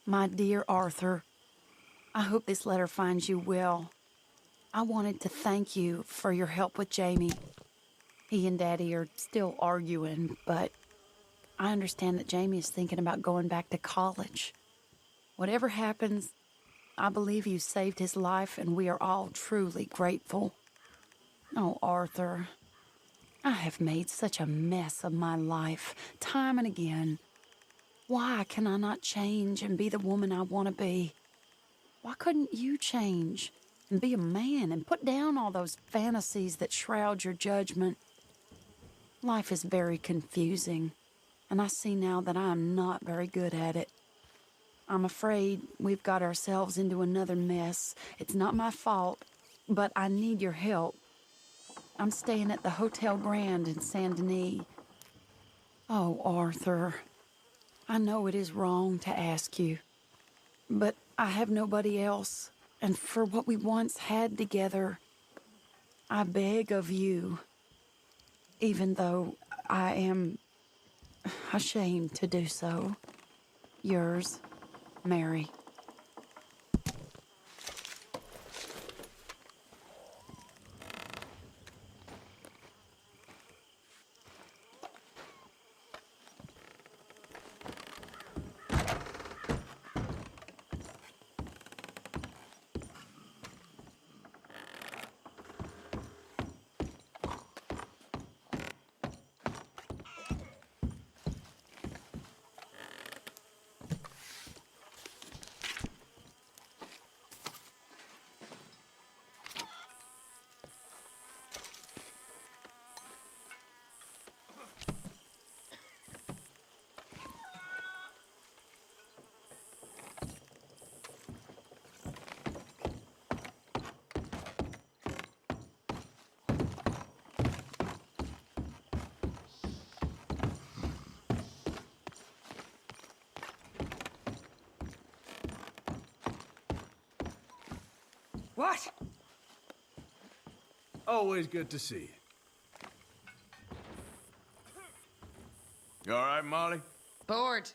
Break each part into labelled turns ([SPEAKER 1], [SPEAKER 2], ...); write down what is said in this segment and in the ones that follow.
[SPEAKER 1] My dear Arthur, I hope this letter finds you well. I wanted to thank you for your help with Jamie. He and Daddy are still arguing, but I understand that Jamie is thinking about going back to college. Whatever happens, I believe you saved his life, and we are all truly grateful. Oh, Arthur, I have made such a mess of my life, time and again. Why can I not change and be the woman I want to be? Why couldn't you change and be a man and put down all those fantasies that shroud your judgment? Life is very confusing, and I see now that I am not very good at it. I'm afraid we've got ourselves into another mess. It's not my fault, but I need your help. I'm staying at the Hotel Grand in Saint Denis. Oh, Arthur, I know it is wrong to ask you, but I have nobody else, and for what we once had together, I beg of you, even though I am ashamed to do so. Yours, Mary.
[SPEAKER 2] What? Always good to see you.
[SPEAKER 3] You all right, Molly?
[SPEAKER 4] Bored.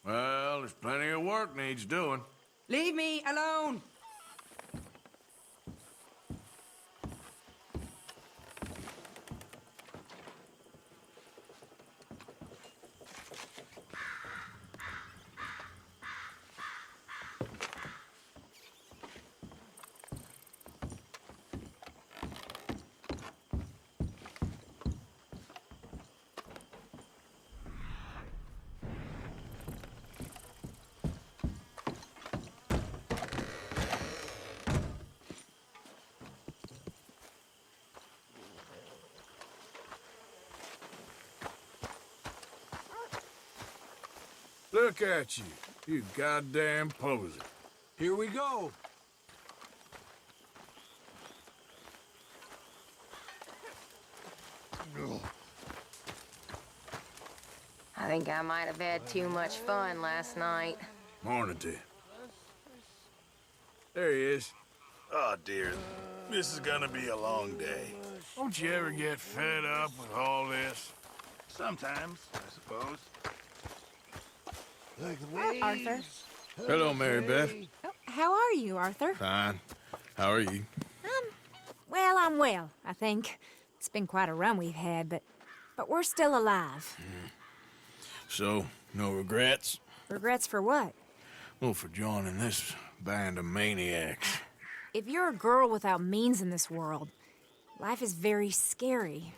[SPEAKER 3] Well, there's plenty of work needs doing.
[SPEAKER 4] Leave me alone.
[SPEAKER 3] Look at you, you goddamn poser.
[SPEAKER 2] Here we go.
[SPEAKER 4] I think I might have had too much fun last night.
[SPEAKER 3] Morning to you. There he is.
[SPEAKER 5] Oh, dear. This is gonna be a long day.
[SPEAKER 3] Don't you ever get fed up with all this?
[SPEAKER 5] Sometimes, I suppose.
[SPEAKER 6] Hi, Arthur.
[SPEAKER 3] Hello, Mary Beth.
[SPEAKER 6] Oh, how are you, Arthur?
[SPEAKER 3] Fine. How are you?
[SPEAKER 6] Well, I'm well, I think. It's been quite a run we've had, but we're still alive.
[SPEAKER 3] So, no regrets?
[SPEAKER 6] Regrets for what?
[SPEAKER 3] Well, for joining this band of maniacs.
[SPEAKER 6] If you're a girl without means in this world, life is very scary.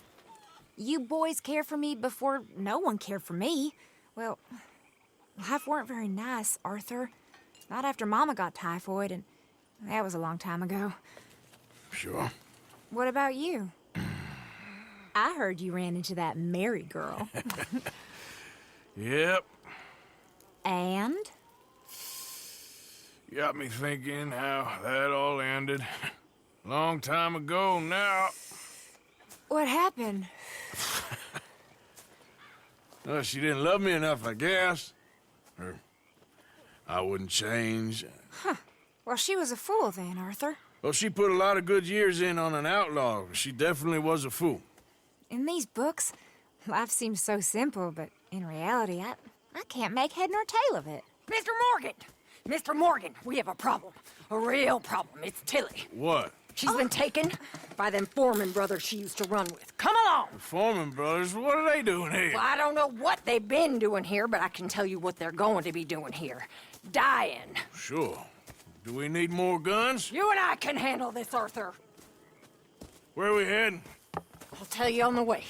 [SPEAKER 6] You boys cared for me before no one cared for me. Well, life weren't very nice, Arthur. Not after Mama got typhoid, and that was a long time ago.
[SPEAKER 3] Sure.
[SPEAKER 6] What about you? I heard you ran into that Mary girl.
[SPEAKER 3] Yep.
[SPEAKER 6] And?
[SPEAKER 3] Got me thinking how that all ended. Long time ago now.
[SPEAKER 6] What happened?
[SPEAKER 3] Well, she didn't love me enough, I guess. Or I wouldn't change.
[SPEAKER 6] Well, she was a fool then, Arthur.
[SPEAKER 3] Well, she put a lot of good years in on an outlaw. She definitely was a fool.
[SPEAKER 6] In these books, life seems so simple, but in reality, I can't make head nor tail of it.
[SPEAKER 7] Mr. Morgan! Mr. Morgan, we have a problem. A real problem. It's Tilly.
[SPEAKER 3] What?
[SPEAKER 7] She's been taken by them Foreman brothers she used to run with. Come along!
[SPEAKER 3] The Foreman brothers, what are they doing here?
[SPEAKER 7] Well, I don't know what they've been doing here, but I can tell you what they're going to be doing here. Dying.
[SPEAKER 3] Sure. Do we need more guns?
[SPEAKER 7] You and I can handle this, Arthur.
[SPEAKER 3] Where are we heading?
[SPEAKER 7] I'll tell you on the way.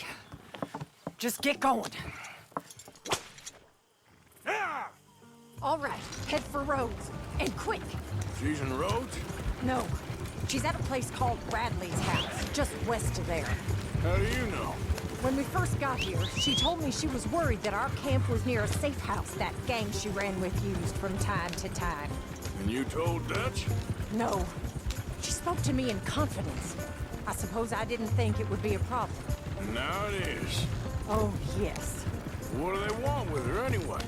[SPEAKER 7] Just get going.
[SPEAKER 3] Ah!
[SPEAKER 7] All right, head for Rhodes. And quick.
[SPEAKER 3] She's in Rhodes?
[SPEAKER 7] No, she's at a place called Bradley's house, just west of there.
[SPEAKER 3] How do you know?
[SPEAKER 7] When we first got here, she told me she was worried that our camp was near a safe house that gang she ran with used from time to time.
[SPEAKER 3] And you told Dutch?
[SPEAKER 7] No. She spoke to me in confidence. I suppose I didn't think it would be a problem.
[SPEAKER 3] Now it is.
[SPEAKER 7] Oh, yes.
[SPEAKER 3] What do they want with her anyway?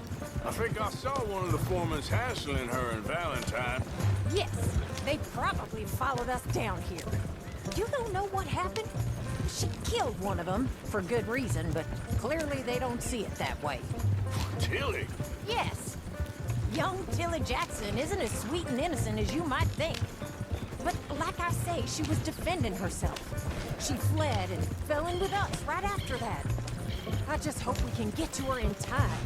[SPEAKER 3] I think I saw one of the foremans hassling her and Valentine.
[SPEAKER 7] Yes, they probably followed us down here. You don't know what happened? She killed one of them, for good reason, but clearly they don't see it that way.
[SPEAKER 3] Tilly?
[SPEAKER 7] Yes. Young Tilly Jackson isn't as sweet and innocent as you might think. But like I say, she was defending herself. She fled and fell in with us right after that. I just hope we can get to her in time.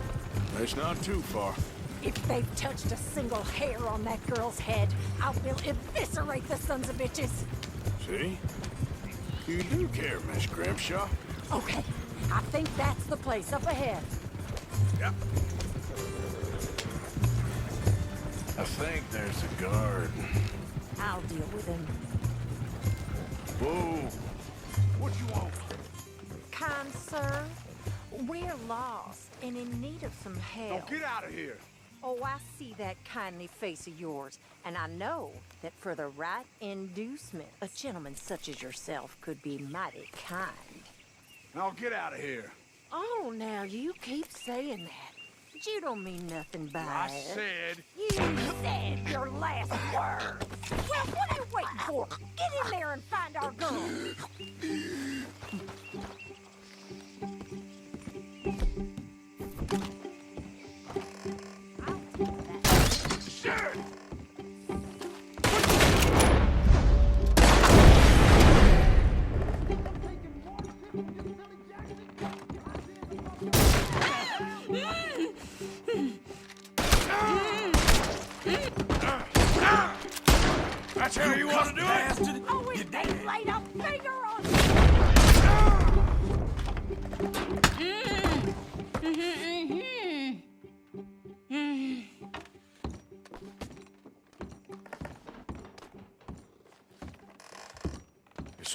[SPEAKER 3] It's not too far.
[SPEAKER 7] If they've touched a single hair on that girl's head, I will eviscerate the sons of bitches.
[SPEAKER 3] See? You do care, Miss Grimshaw.
[SPEAKER 7] Okay, I think that's the place up ahead.
[SPEAKER 3] Yep. I think there's a guard.
[SPEAKER 7] I'll deal with him.
[SPEAKER 3] Whoa. What you want?
[SPEAKER 8] Kind sir, we're lost and in need of some help.
[SPEAKER 5] Get out of here.
[SPEAKER 8] Oh, I see that kindly face of yours, and I know that for the right inducement, a gentleman such as yourself could be mighty kind.
[SPEAKER 5] Now get out of here.
[SPEAKER 8] Oh, now you keep saying that. But you don't mean nothing by
[SPEAKER 5] I
[SPEAKER 8] it.
[SPEAKER 5] said...
[SPEAKER 7] You said your last word. Well, what are you waiting for? Get in there and find our girl.
[SPEAKER 3] That's how you want to do it?
[SPEAKER 7] Oh, if they laid a finger on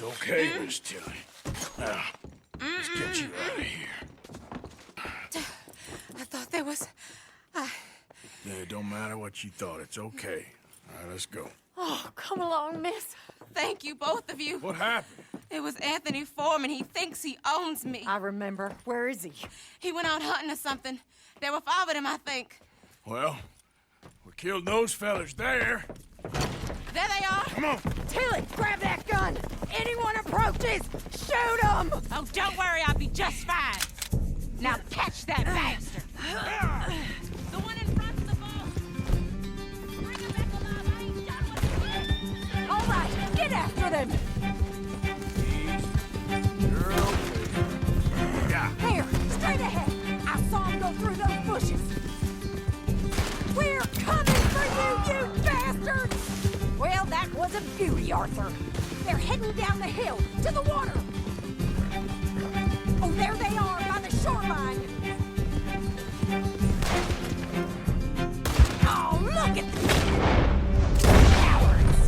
[SPEAKER 3] It's okay, Miss Tilly. Now, let's get you out of here.
[SPEAKER 9] I thought there was...
[SPEAKER 3] Yeah, it don't matter what you thought. It's okay. All right, let's go.
[SPEAKER 9] Oh, come along, miss. Thank you, both of you.
[SPEAKER 3] What happened?
[SPEAKER 9] It was Anthony Foreman. He thinks he owns me.
[SPEAKER 7] I remember. Where is he?
[SPEAKER 9] He went out hunting or something. There were 5 of them, I think.
[SPEAKER 3] Well, we killed those fellas there.
[SPEAKER 9] There they are.
[SPEAKER 3] Come on.
[SPEAKER 7] Tilly, grab that gun! Anyone approaches, shoot them!
[SPEAKER 9] Oh, don't worry. I'll be just fine. Now catch that bastard. The one in front of the boat. Bring him back alive. I ain't done with him.
[SPEAKER 7] All right, get after them!
[SPEAKER 3] You're okay. Yeah.
[SPEAKER 7] Here, straight ahead. I saw him go through those bushes. We're coming for you, you bastards! Well, that was a beauty, Arthur. They're heading down the hill, to the water. Oh, there they are, by the shoreline. Oh, look at them! Cowards!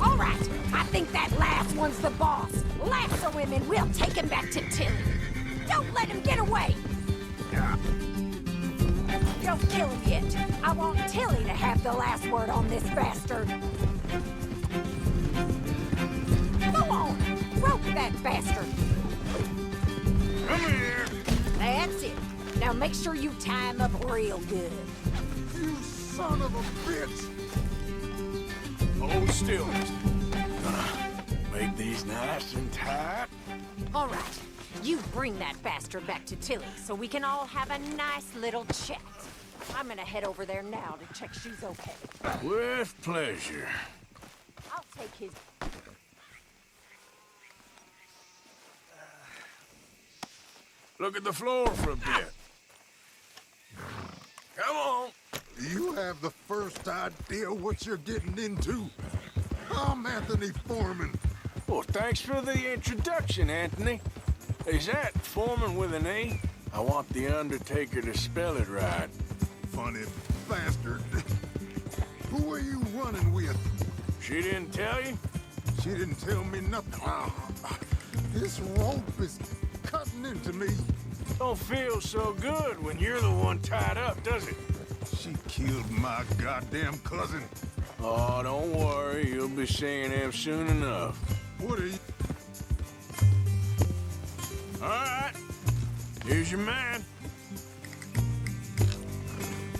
[SPEAKER 7] All right, I think that last one's the boss. Lasso him and we'll take him back to Tilly. Don't let him get away! Don't kill him yet. I want Tilly to have the last word on this bastard. Go on, rope that bastard.
[SPEAKER 3] Come here.
[SPEAKER 7] That's it. Now make sure you tie him up real good.
[SPEAKER 5] You son of a bitch!
[SPEAKER 3] Hold still, mister. Gonna make these nice and tight.
[SPEAKER 7] All right, you bring that bastard back to Tilly so we can all have a nice little chat.
[SPEAKER 8] I'm gonna head over there now to check she's okay.
[SPEAKER 3] With pleasure.
[SPEAKER 8] I'll take his...
[SPEAKER 3] Look at the floor for a bit. Come on.
[SPEAKER 10] You have the first idea what you're getting into. I'm Anthony Foreman.
[SPEAKER 3] Well, thanks for the introduction, Anthony. Is that Foreman with an E? I want the Undertaker to spell it right.
[SPEAKER 10] Funny bastard. Who are you running with?
[SPEAKER 3] She didn't tell you?
[SPEAKER 10] She didn't tell me nothing. This rope is cutting into me.
[SPEAKER 3] Don't feel so good when you're the one tied up, does it?
[SPEAKER 10] She killed my goddamn cousin.
[SPEAKER 3] Oh, don't worry. You'll be seeing him soon enough.
[SPEAKER 10] What are you...
[SPEAKER 3] All right. Here's your man.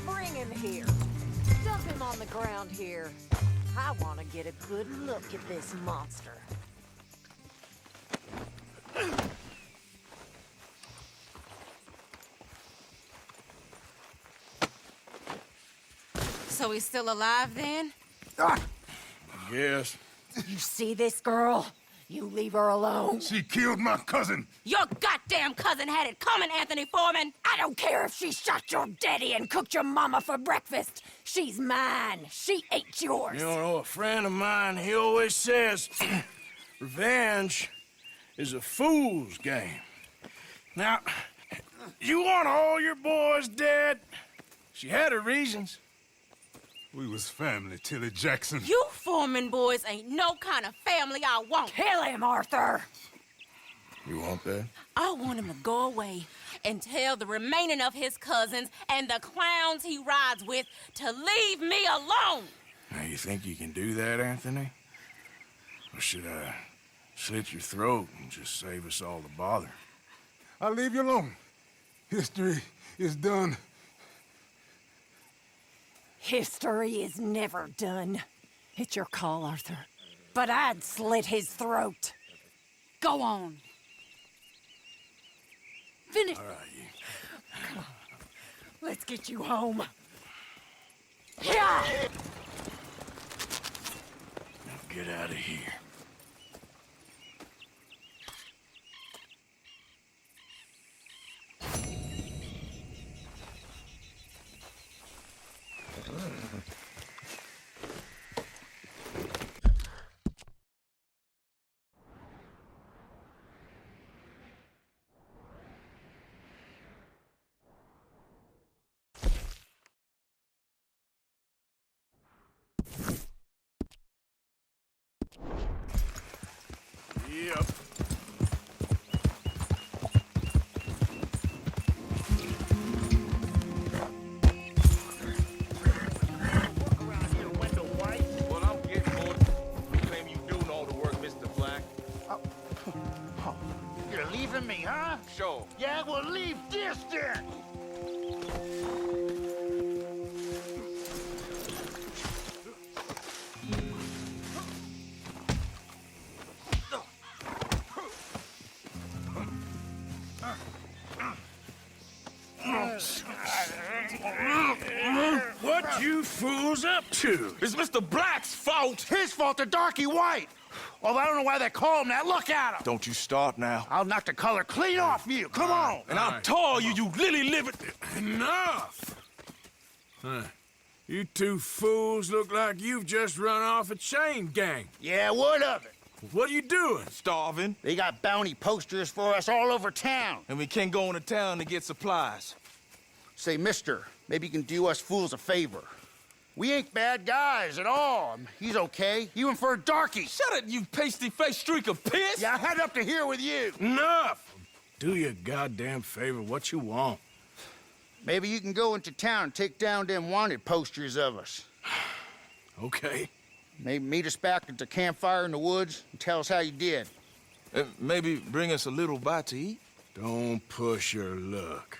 [SPEAKER 8] Bring him here. Dump him on the ground here. I want to get a good look at this monster.
[SPEAKER 9] So he's still alive then?
[SPEAKER 3] Yes.
[SPEAKER 8] You see this girl? You leave her alone.
[SPEAKER 10] She killed my cousin.
[SPEAKER 9] Your goddamn cousin had it coming, Anthony Foreman!
[SPEAKER 8] I don't care if she shot your daddy and cooked your mama for breakfast. She's mine. She ain't yours.
[SPEAKER 3] You know, a friend of mine, he always says, revenge is a fool's game. Now, you want all your boys dead? She had her reasons.
[SPEAKER 10] We was family, Tilly Jackson.
[SPEAKER 9] You Foreman boys ain't no kind of family I want.
[SPEAKER 8] Kill him, Arthur.
[SPEAKER 3] You want that?
[SPEAKER 9] I want him to go away and tell the remaining of his cousins and the clowns he rides with to leave me alone.
[SPEAKER 3] Now, you think you can do that, Anthony? Or should I slit your throat and just save us all the bother?
[SPEAKER 10] I'll leave you alone. History is done.
[SPEAKER 8] History is never done. It's your call, Arthur. But I'd slit his throat.
[SPEAKER 9] Go on.
[SPEAKER 8] Finish.
[SPEAKER 3] All right, you.
[SPEAKER 8] Let's get you home. Yeah!
[SPEAKER 3] Now get out of here. Yep.
[SPEAKER 11] Well, I'm getting more. You claim you doing all the work, Mr. Black.
[SPEAKER 5] You're leaving me, huh?
[SPEAKER 11] Sure.
[SPEAKER 5] Yeah, well, leave this then.
[SPEAKER 3] What you fools up to?
[SPEAKER 11] It's Mr. Black's fault.
[SPEAKER 5] His fault, the darky white. Although I don't know why they call him that. Look at him.
[SPEAKER 11] Don't you start now.
[SPEAKER 5] I'll knock the color clean off you. Come on.
[SPEAKER 11] And I'll tell you, you lily living.
[SPEAKER 3] Enough! Huh. You two fools look like you've just run off a chain gang.
[SPEAKER 5] Yeah, what of it?
[SPEAKER 3] What are you doing?
[SPEAKER 11] Starving.
[SPEAKER 5] They got bounty posters for us all over town.
[SPEAKER 11] And we can't go into town to get supplies.
[SPEAKER 5] Say, mister, maybe you can do us fools a favor. We ain't bad guys at all. He's okay, even for a darky.
[SPEAKER 11] Shut it, you pasty-faced streak of piss!
[SPEAKER 5] Yeah, I had up to here with you.
[SPEAKER 3] Enough! Do your goddamn favor what you want.
[SPEAKER 5] Maybe you can go into town and take down them wanted posters of us.
[SPEAKER 3] Okay.
[SPEAKER 5] Maybe meet us back at the campfire in the woods and tell us how you did.
[SPEAKER 11] Maybe bring us a little bite to eat.
[SPEAKER 3] Don't push your luck.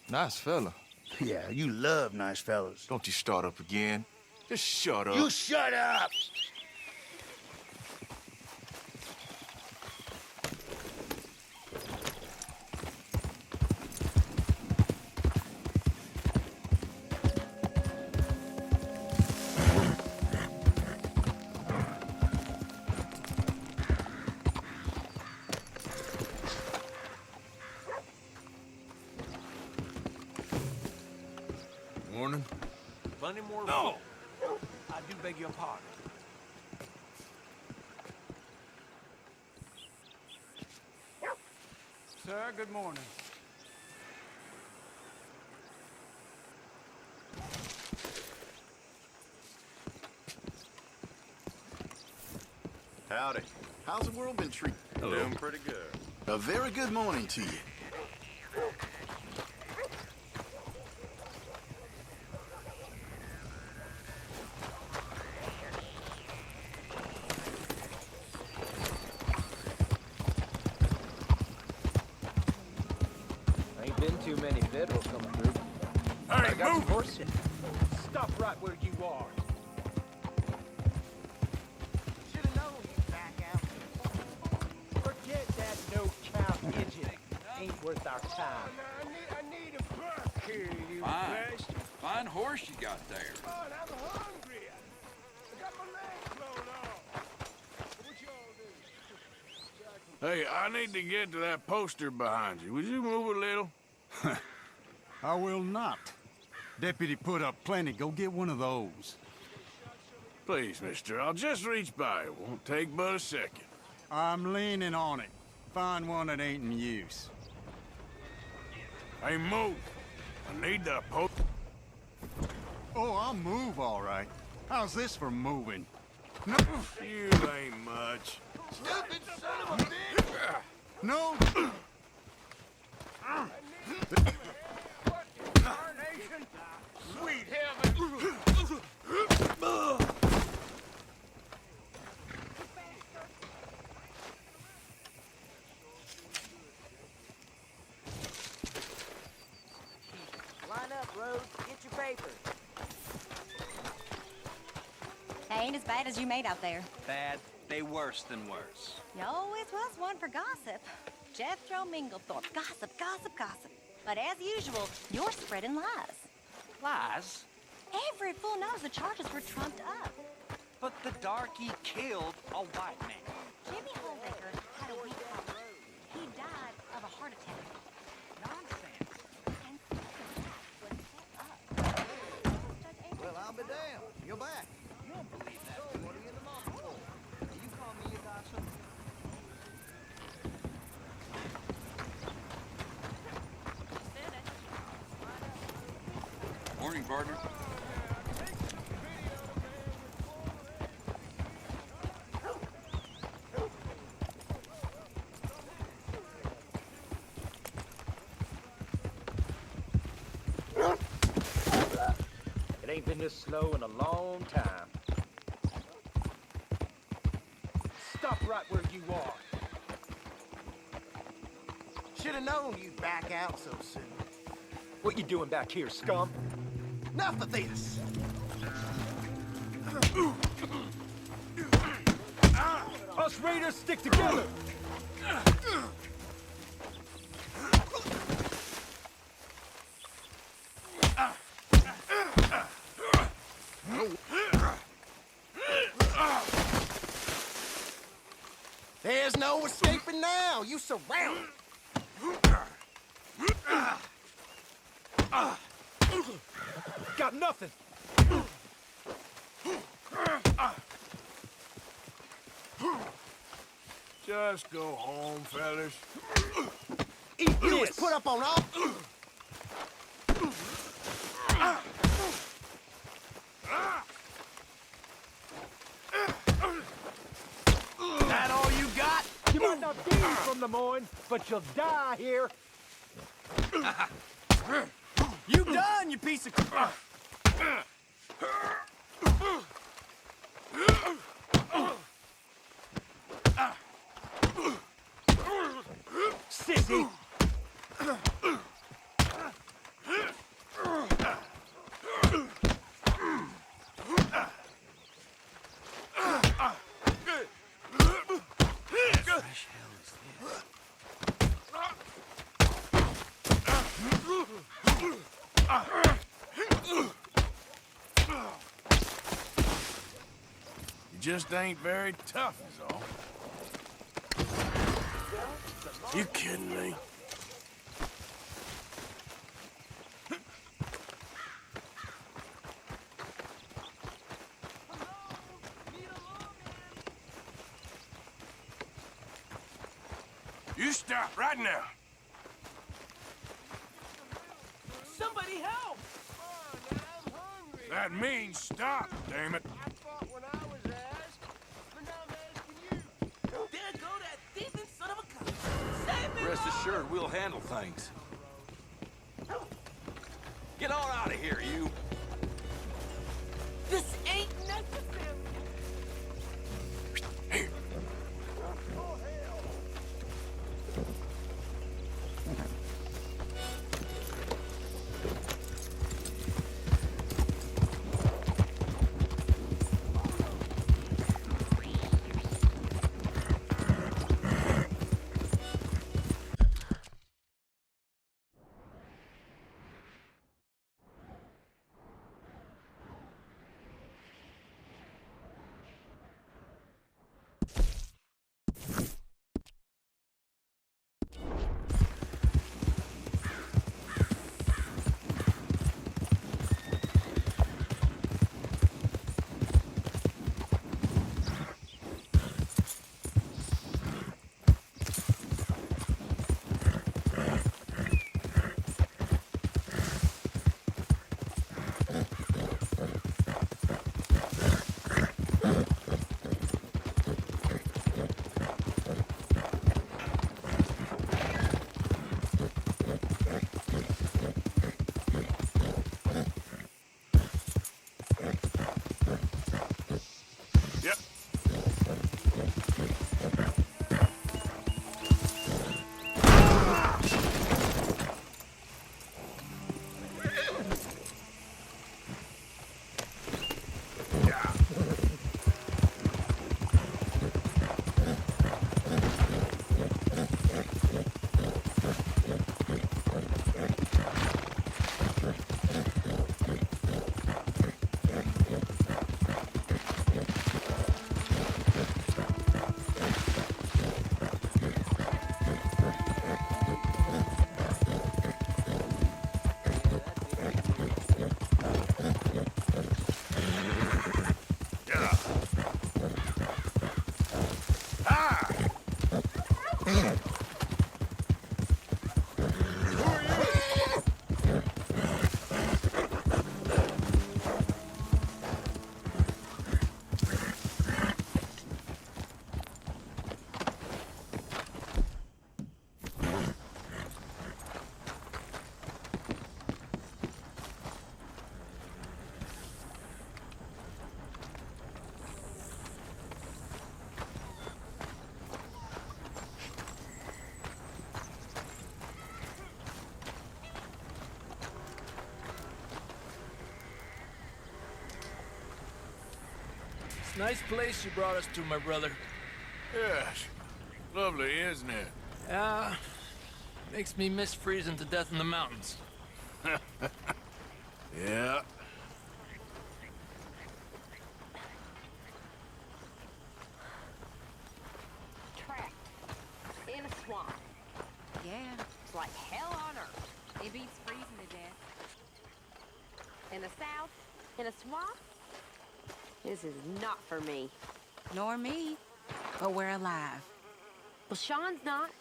[SPEAKER 11] Nice fella.
[SPEAKER 5] Yeah, you love nice fellas.
[SPEAKER 11] Don't you start up again. Just shut up.
[SPEAKER 5] You shut up!
[SPEAKER 11] Plenty more
[SPEAKER 3] No!
[SPEAKER 11] food. I do beg your pardon.
[SPEAKER 2] Sir, good morning.
[SPEAKER 12] Howdy. How's the world been treating?
[SPEAKER 11] Doing pretty good.
[SPEAKER 12] A very good morning to you.
[SPEAKER 11] Ain't been too many Federals coming through.
[SPEAKER 3] Hey,
[SPEAKER 11] I got some
[SPEAKER 3] move!
[SPEAKER 11] horses. Stop right where you are.
[SPEAKER 5] Should've known you'd back out.
[SPEAKER 11] Forget that no-cow engine. Ain't worth our time.
[SPEAKER 3] I need a buck here, you
[SPEAKER 13] Fine.
[SPEAKER 3] best.
[SPEAKER 13] Fine horse you got there.
[SPEAKER 3] Come on, I'm hungry. I got my legs blown off. What y'all do? Hey, I need to get to that poster behind you. Would you move a little?
[SPEAKER 14] I will not. Deputy put up plenty. Go get one of those.
[SPEAKER 3] Please, mister, I'll just reach by. It won't take but a second.
[SPEAKER 14] I'm leaning on it. Find one that ain't in use.
[SPEAKER 3] Hey, move. I need that poster.
[SPEAKER 14] Oh, I'll move all right. How's this for moving? No.
[SPEAKER 3] You ain't much.
[SPEAKER 5] Stupid son of a bitch!
[SPEAKER 14] No.
[SPEAKER 3] Sweet heaven!
[SPEAKER 8] Line up, Rose. Get your papers.
[SPEAKER 15] Ain't as bad as you made out there.
[SPEAKER 16] Bad. They worse than worse.
[SPEAKER 15] You always was one for gossip. Jethro Minglethorpe. Gossip, gossip, gossip. But as usual, you're spreading lies.
[SPEAKER 16] Lies?
[SPEAKER 15] Every fool knows the charges were trumped up.
[SPEAKER 16] But the darky killed a white man.
[SPEAKER 15] Jimmy Holdaker had a weak heart. He died of a heart attack.
[SPEAKER 16] Nonsense.
[SPEAKER 15] And was set up.
[SPEAKER 5] Well, I'll be damned. You're back.
[SPEAKER 16] You don't believe that.
[SPEAKER 5] So, what are you in the morning for? Do you call me a gossip?
[SPEAKER 13] Morning, partner.
[SPEAKER 11] It ain't been this slow in a long time. Stop right where you are.
[SPEAKER 5] Should've known you'd back out so soon.
[SPEAKER 11] What you doing back here, scum?
[SPEAKER 5] Enough of this!
[SPEAKER 11] Us raiders stick together!
[SPEAKER 5] There's no escaping now. You surrounded.
[SPEAKER 11] Got nothing!
[SPEAKER 3] Just go home, fellas.
[SPEAKER 11] Eat
[SPEAKER 5] You was
[SPEAKER 11] this!
[SPEAKER 5] put up on all...
[SPEAKER 11] That all you got? You might not be from the Moines, but you'll die here.
[SPEAKER 5] You done, you piece of...
[SPEAKER 11] Sissy!
[SPEAKER 3] You just ain't very tough, is all. You kidding me? You stop right now.
[SPEAKER 9] Somebody help!
[SPEAKER 3] That means stop, damn it.
[SPEAKER 9] I thought when I was asked, but now I'm asking you. There go that thieving son of a gun. Save me,
[SPEAKER 13] Rest
[SPEAKER 9] Lord!
[SPEAKER 13] assured, we'll handle things. Get on out of here, you.
[SPEAKER 9] This ain't necessary.
[SPEAKER 3] Here. Yep.
[SPEAKER 11] Nice place you brought us to, my brother.
[SPEAKER 3] Yes. Lovely, isn't it?
[SPEAKER 11] Makes me miss freezing to death in the mountains.
[SPEAKER 3] Yeah.
[SPEAKER 4] Trapped in a swamp.
[SPEAKER 7] Yeah,
[SPEAKER 4] It's like hell on earth.
[SPEAKER 7] it beats freezing to death.
[SPEAKER 4] In the south, in a swamp? This is not for me.
[SPEAKER 7] Nor me. But we're alive.
[SPEAKER 4] Well, Sean's not.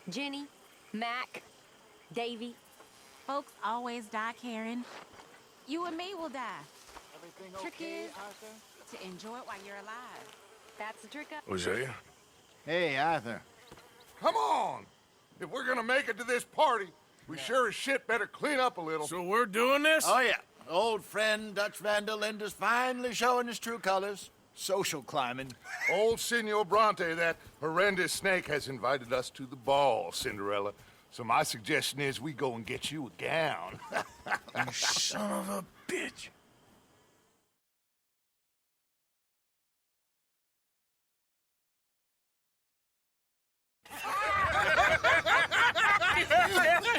[SPEAKER 4] Jenny, Mac, Davy.
[SPEAKER 7] Folks always die, Karen. You and me will die.
[SPEAKER 14] Everything
[SPEAKER 7] Trick
[SPEAKER 14] okay,
[SPEAKER 7] is
[SPEAKER 14] Arthur?
[SPEAKER 7] to enjoy it while you're alive.
[SPEAKER 4] That's the trick.
[SPEAKER 3] Hosea?
[SPEAKER 14] Hey, Arthur.
[SPEAKER 10] Come on! If we're gonna make it to this party, we sure as shit better clean up a little.
[SPEAKER 3] So we're doing this?
[SPEAKER 5] Oh, yeah. Old friend Dutch Van der Linde's finally showing his true colors.
[SPEAKER 14] Social climbing.
[SPEAKER 10] Old Senor Bronte, that horrendous snake, has invited us to the ball, Cinderella. So my suggestion is we go and get you a gown.
[SPEAKER 3] You son of a bitch.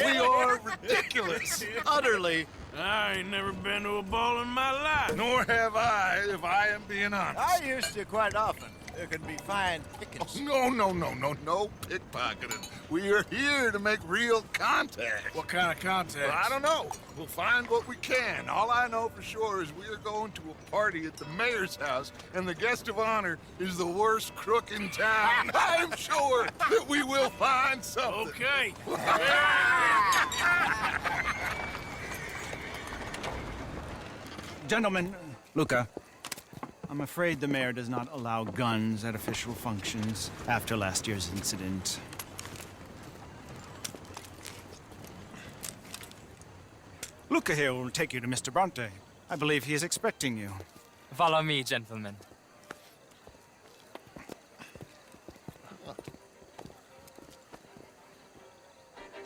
[SPEAKER 14] We are ridiculous. Utterly.
[SPEAKER 3] I ain't never been to a ball in my life.
[SPEAKER 10] Nor have I, if I am being honest.
[SPEAKER 14] I used to quite often.
[SPEAKER 3] there could be fine pickings.
[SPEAKER 10] Oh, no pickpocketing. We are here to make real contact.
[SPEAKER 3] What kind of contact?
[SPEAKER 10] Well, I don't know. We'll find what we can. All I know for sure is we are going to a party at the mayor's house, and the guest of honor is the worst crook in town. I'm sure that we will find something.
[SPEAKER 3] Okay.
[SPEAKER 17] Gentlemen, Luca, I'm afraid the mayor does not allow guns at official functions after last year's incident. Luca here will take you to Mr. Bronte. I believe he is expecting you.
[SPEAKER 18] Follow me, gentlemen.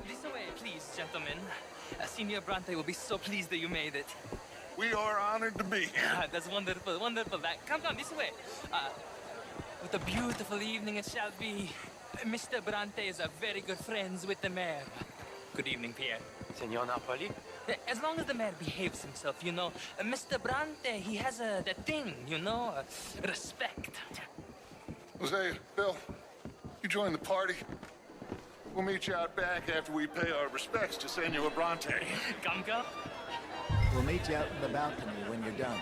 [SPEAKER 18] This way, please, gentlemen. Senior Bronte will be so pleased that you made it.
[SPEAKER 10] We are honored to be here.
[SPEAKER 18] That's wonderful, wonderful. Come this way. What a beautiful evening it shall be. Mr. Bronte is very good friends with the mayor. Good evening, Pierre.
[SPEAKER 16] Signor Napoli?
[SPEAKER 18] As long as the mayor behaves himself, you know. Mr. Bronte, he has that thing, you know, respect.
[SPEAKER 10] Jose, Bill, you join the party. We'll meet you out back after we pay our respects to Senor Bronte.
[SPEAKER 18] Come.
[SPEAKER 19] We'll meet you out in the balcony when you're done.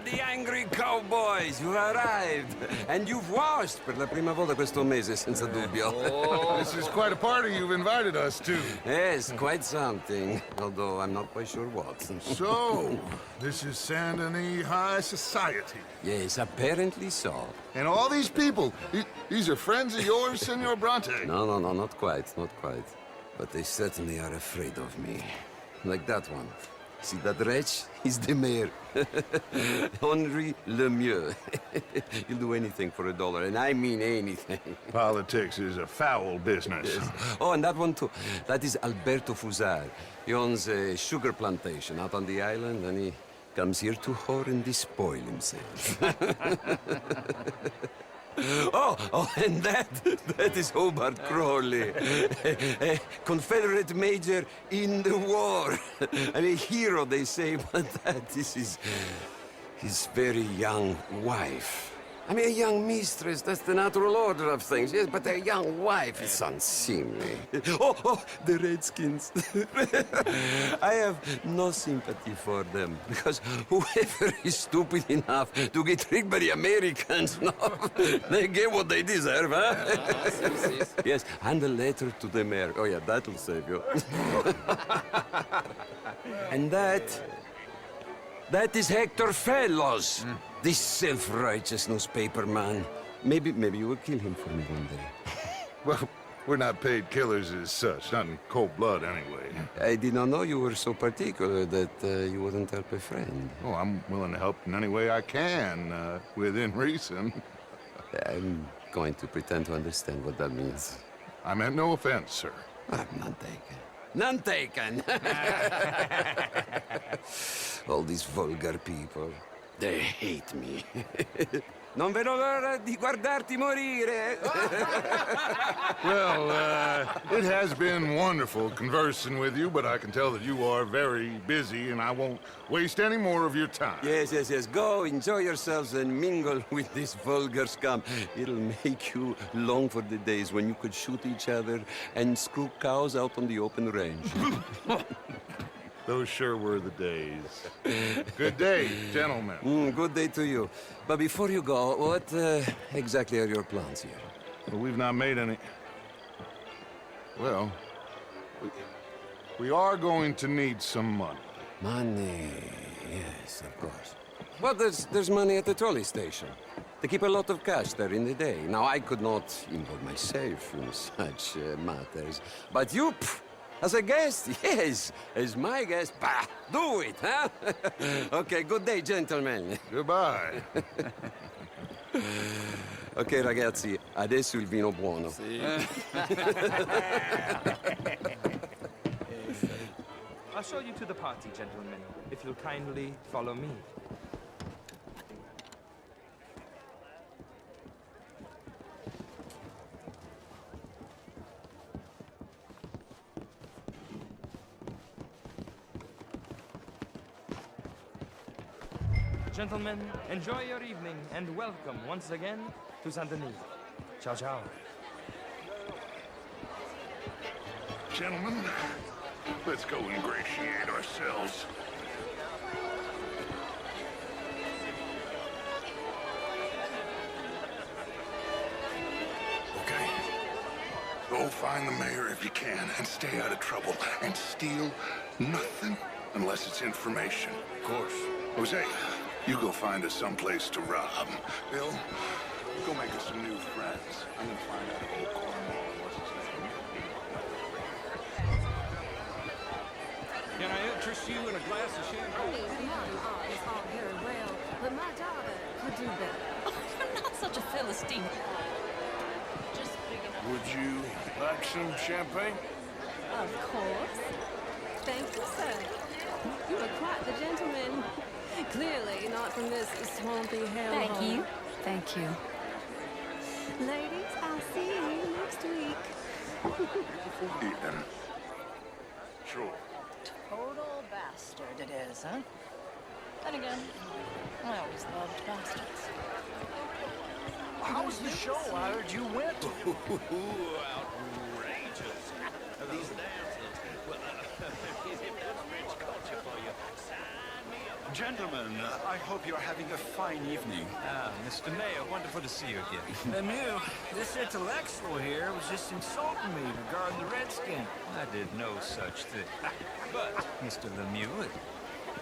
[SPEAKER 20] The angry cowboys, you've arrived. And you've washed per la prima volta questo mese, senza dubbio.
[SPEAKER 10] This is quite a party you've invited us to.
[SPEAKER 20] Yes, quite something. Although I'm not quite sure what.
[SPEAKER 10] So, this is Saint Denis High Society.
[SPEAKER 20] Yes, apparently so.
[SPEAKER 10] And all these people, these are friends of yours, Senor Bronte?
[SPEAKER 20] No, not quite, not quite. But they certainly are afraid of me. Like that one. See that wretch? He's the mayor. Henri Lemieux. He'll do anything for $1, and I mean anything.
[SPEAKER 10] Politics is a foul business.
[SPEAKER 20] Yes. Oh, and that one too. That is Alberto Fusar. He owns a sugar plantation out on the island, and he comes here to whore and despoil himself. Oh, and that is Hobart Crawley, a Confederate major in the war. I mean, a hero, they say, but that is his very young wife. I mean, a young mistress, that's the natural order of things, yes, but a young wife is unseemly. Oh, the Redskins. I have no sympathy for them, because whoever is stupid enough to get tricked by the Americans, no, they get what they deserve, huh? Yes, hand a letter to the mayor. Oh, yeah, that'll save you. And that is Hector Fellows. This self-righteous newspaper man. Maybe you will kill him for me one day.
[SPEAKER 10] Well, we're not paid killers as such, not in cold blood anyway.
[SPEAKER 20] I did not know you were so particular that you wouldn't help a friend.
[SPEAKER 10] Oh, I'm willing to help in any way I can, within reason.
[SPEAKER 20] I'm going to pretend to understand what that means.
[SPEAKER 10] I meant no offense, sir.
[SPEAKER 20] I'm none taken. None taken! All these vulgar people. They hate me. Non vedo l'ora di guardarti morire.
[SPEAKER 10] Well, it has been wonderful conversing with you, but I can tell that you are very busy, and I won't waste any more of your time.
[SPEAKER 20] Yes. Go, enjoy yourselves, and mingle with this vulgar scum. It'll make you long for the days when you could shoot each other and screw cows out on the open range.
[SPEAKER 10] Those sure were the days. Good day, gentlemen.
[SPEAKER 20] Good day to you. But before you go, what exactly are your plans here?
[SPEAKER 10] Well, we've not made any... Well, we are going to need some money.
[SPEAKER 20] Money, yes, of course. Well, there's money at the trolley station. They keep a lot of cash there in the day. Now, I could not involve myself in such matters. But you... As a guest, yes. As my guest, bah, do it, huh? Okay, good day, gentlemen.
[SPEAKER 10] Goodbye.
[SPEAKER 20] Ok, ragazzi, adesso il vino buono.
[SPEAKER 18] I'll show you to the party, gentlemen, if you'll kindly follow me. Gentlemen, enjoy your evening and welcome once again to Saint Denis. Ciao, ciao.
[SPEAKER 10] Gentlemen, let's go ingratiate ourselves. Okay. Go find the mayor if you can and stay out of trouble. And steal nothing unless it's information. Of course. Jose, you go find us someplace to rob. Bill, go make us some new friends. I'm gonna find out if old Cornwall, what's his name?
[SPEAKER 11] Can I interest you in a glass of champagne?
[SPEAKER 7] Modern art is all very well, but my daughter could do better. Oh, you're not such a Philistine. Just big enough.
[SPEAKER 3] Would you like some champagne?
[SPEAKER 21] Of course. Thank you, sir. You are quite the gentleman. Clearly not from this swampy hellhole.
[SPEAKER 1] Thank you. Thank you.
[SPEAKER 21] Ladies, I'll see you next week.
[SPEAKER 10] Evening. Sure.
[SPEAKER 15] Total bastard it is, huh? Then again, I always loved bastards.
[SPEAKER 11] How was the show? I heard you went.
[SPEAKER 16] Outrageous. These dancers. Well, if that's rich culture for you, sign me up.
[SPEAKER 14] Gentlemen, I hope you're having a fine evening.
[SPEAKER 11] Ah, Mr. Mayor, wonderful to see you again. Lemieux, this intellectual here was just insulting me regarding the Redskin. I did no such thing. But, Mr. Lemieux,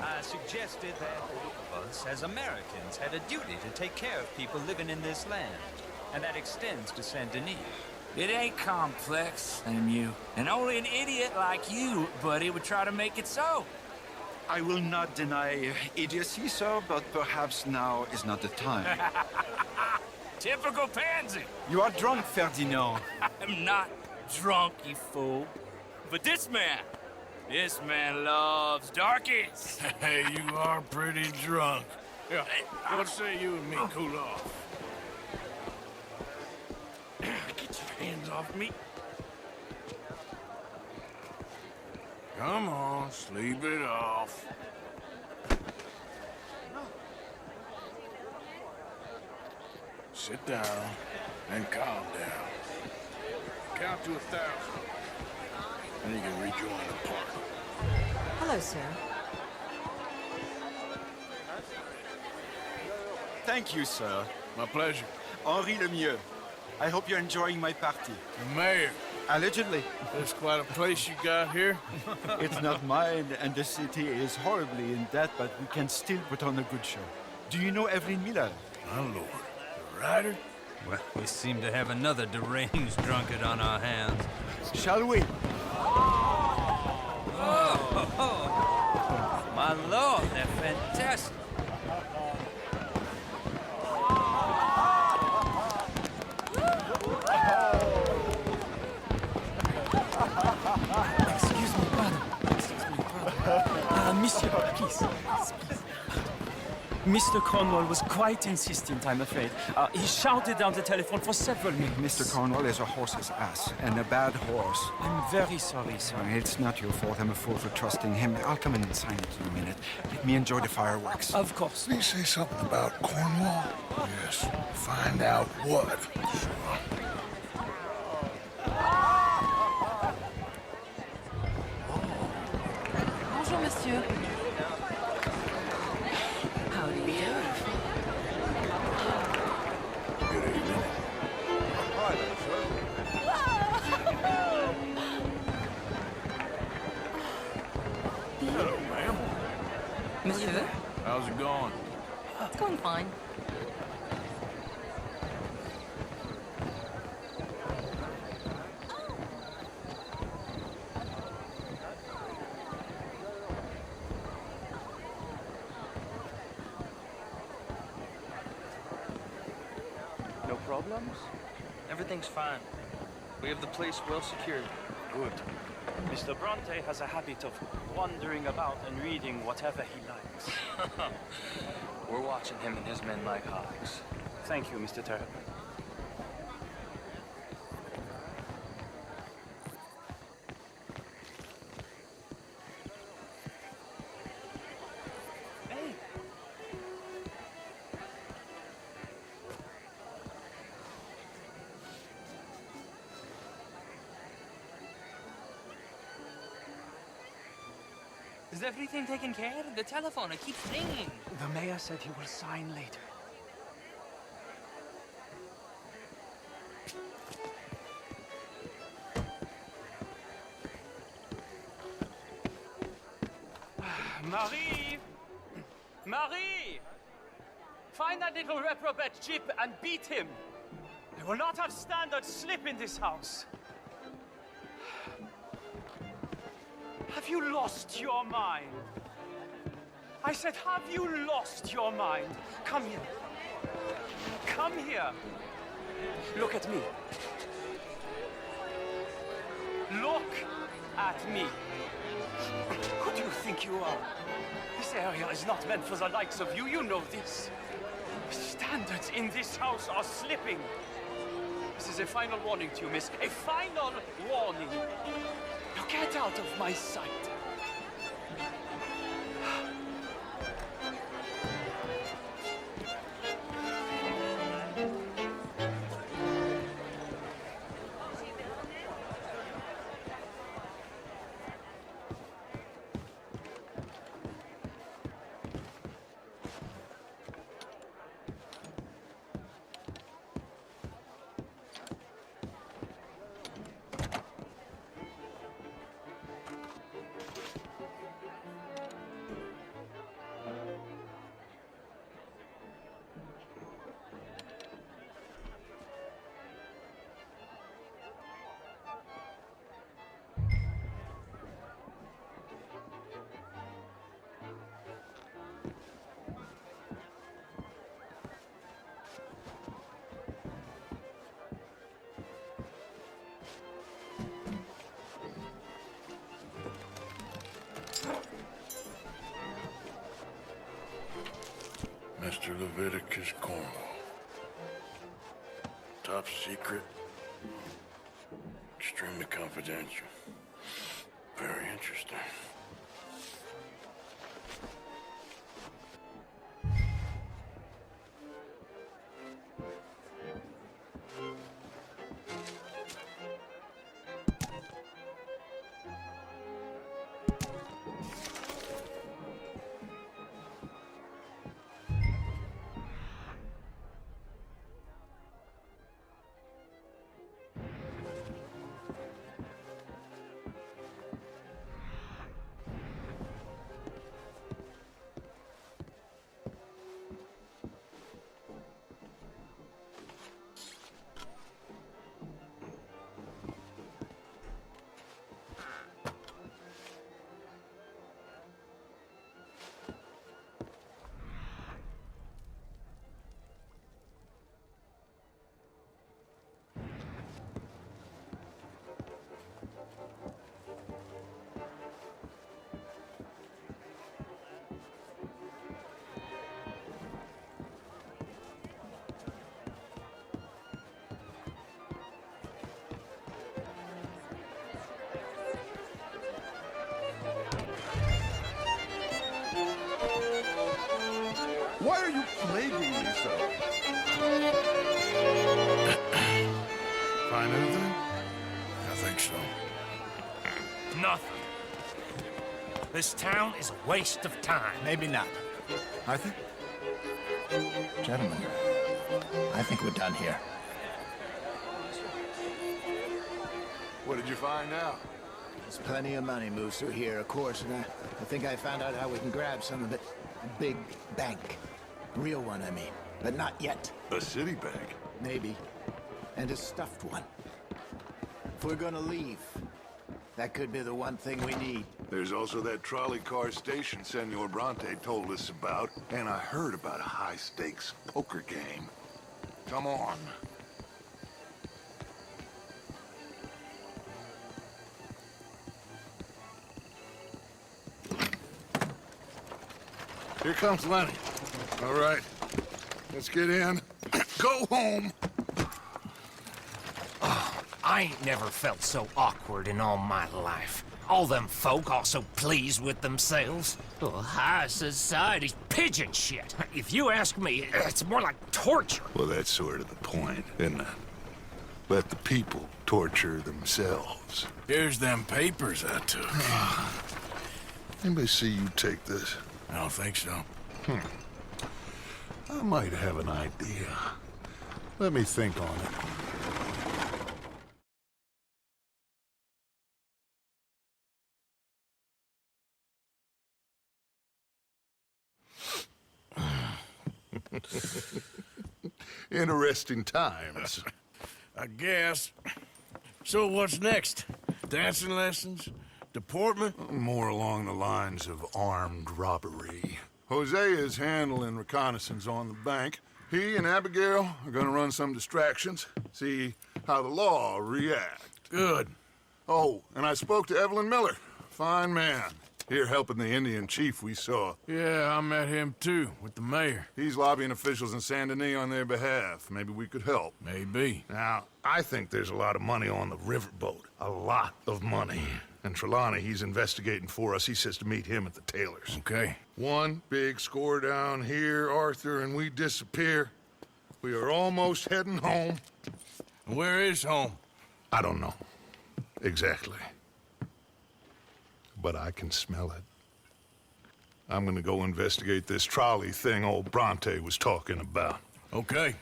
[SPEAKER 11] I suggested that all of us, as Americans, had a duty to take care of people living in this land. And that extends to Saint Denis.
[SPEAKER 22] It ain't complex, Lemieux. And only an idiot like you, buddy, would try to make it so.
[SPEAKER 14] I will not deny idiocy, sir, but perhaps now is not the time.
[SPEAKER 22] Typical pansy.
[SPEAKER 14] You are drunk, Ferdinand.
[SPEAKER 22] I'm not drunk, you fool. But this man loves darkies.
[SPEAKER 3] Hey, you are pretty drunk. Yeah, what say you and me cool off? Get your hands off me. Come on, sleep it off. Sit down and calm down. Count to 1,000. And you can rejoin the party.
[SPEAKER 6] Hello, sir.
[SPEAKER 14] Thank you, sir.
[SPEAKER 3] My pleasure.
[SPEAKER 14] Henri Lemieux. I hope you're enjoying my party.
[SPEAKER 3] The mayor.
[SPEAKER 14] Allegedly.
[SPEAKER 3] There's quite a place you got here.
[SPEAKER 14] It's not mine, and the city is horribly in debt, but we can still put on a good show. Do you know Evelyn Miller?
[SPEAKER 3] My lord. The writer?
[SPEAKER 11] Well, we seem to have another deranged drunkard on our hands.
[SPEAKER 14] Shall we?
[SPEAKER 22] Oh, my lord, they're fantastic.
[SPEAKER 18] Excuse me, brother. Monsieur, please. Mr. Cornwall was quite insistent, I'm afraid. He shouted down the telephone for several minutes.
[SPEAKER 14] Mr. Cornwall is a horse's ass, and a bad horse.
[SPEAKER 18] I'm very sorry, sir.
[SPEAKER 14] It's not your fault. I'm a fool for trusting him. I'll come in and sign it in a minute. Let me enjoy the fireworks.
[SPEAKER 18] Of course.
[SPEAKER 10] Did he say something about Cornwall? Yes. Find out what.
[SPEAKER 21] Bonjour, monsieur. How do you do?
[SPEAKER 10] Good evening.
[SPEAKER 11] Hi there, sir.
[SPEAKER 3] Hello, ma'am.
[SPEAKER 21] Monsieur?
[SPEAKER 3] How's it going?
[SPEAKER 21] It's going fine.
[SPEAKER 2] problems?
[SPEAKER 12] Everything's fine. We have the place well secured.
[SPEAKER 2] Good. Mr. Bronte has a habit of wandering about and reading whatever he likes.
[SPEAKER 12] We're watching him and his men like hawks.
[SPEAKER 2] Thank you, Mr. Turner. Hey!
[SPEAKER 12] Is everything taken care of? The telephone, it keeps ringing.
[SPEAKER 2] The mayor said he will sign later. Marie! Marie! Find that little reprobate Jip and beat him. I will not have standard slip in this house. Have you lost your mind? I said, have you lost your mind? Come here. Come here. Look at me. Look at me. Who do you think you are? This area is not meant for the likes of you. You know this. Standards in this house are slipping. This is a final warning to you, miss. A final warning. Now get out of my sight.
[SPEAKER 3] Mr. Leviticus Cornwall. Top secret. Extremely confidential. Very interesting.
[SPEAKER 10] Why are you plaguing me so?
[SPEAKER 3] Find anything? I think so.
[SPEAKER 23] Nothing. This town is a waste of time.
[SPEAKER 19] Maybe not. Arthur? Gentlemen, I think we're done here.
[SPEAKER 10] What did you find out?
[SPEAKER 19] There's plenty of money moves through here, of course, and I think I found out how we can grab some of it. A big bank. Real one, I mean. But not yet.
[SPEAKER 10] A city bank?
[SPEAKER 19] Maybe. And a stuffed one. If we're gonna leave, that could be the one thing we need.
[SPEAKER 10] There's also that trolley car station Senor Bronte told us about, and I heard about a high-stakes poker game. Come on. Here comes Lenny. All right, let's get in. Go home.
[SPEAKER 23] Oh, I ain't never felt so awkward in all my life. All them folk all so pleased with themselves. Oh, high society's pigeon shit. If you ask me, it's more like torture.
[SPEAKER 10] Well, that's sort of the point, isn't it? Let the people torture themselves.
[SPEAKER 3] Here's them papers I took.
[SPEAKER 10] Anybody see you take this?
[SPEAKER 3] I don't think so.
[SPEAKER 10] I might have an idea. Let me think on it. Interesting times.
[SPEAKER 3] I guess. So what's next? Dancing lessons? Deportment?
[SPEAKER 10] More along the lines of armed robbery. Hosea is handling reconnaissance on the bank. He and Abigail are gonna run some distractions, see how the law reacts.
[SPEAKER 3] Good.
[SPEAKER 10] Oh, and I spoke to Evelyn Miller. Fine man. Here helping the Indian chief we saw.
[SPEAKER 3] Yeah, I met him too, with the mayor.
[SPEAKER 10] He's lobbying officials in Saint Denis on their behalf. Maybe we could help.
[SPEAKER 3] Maybe.
[SPEAKER 10] Now, I think there's a lot of money on the riverboat. A lot of money. And Trelawney, he's investigating for us. He says to meet him at the Taylor's.
[SPEAKER 3] Okay.
[SPEAKER 10] One big score down here, Arthur, and we disappear. We are almost heading home.
[SPEAKER 3] Where is home?
[SPEAKER 10] I don't know. Exactly. But I can smell it. I'm gonna go investigate this trolley thing old Bronte was talking about.
[SPEAKER 3] Okay.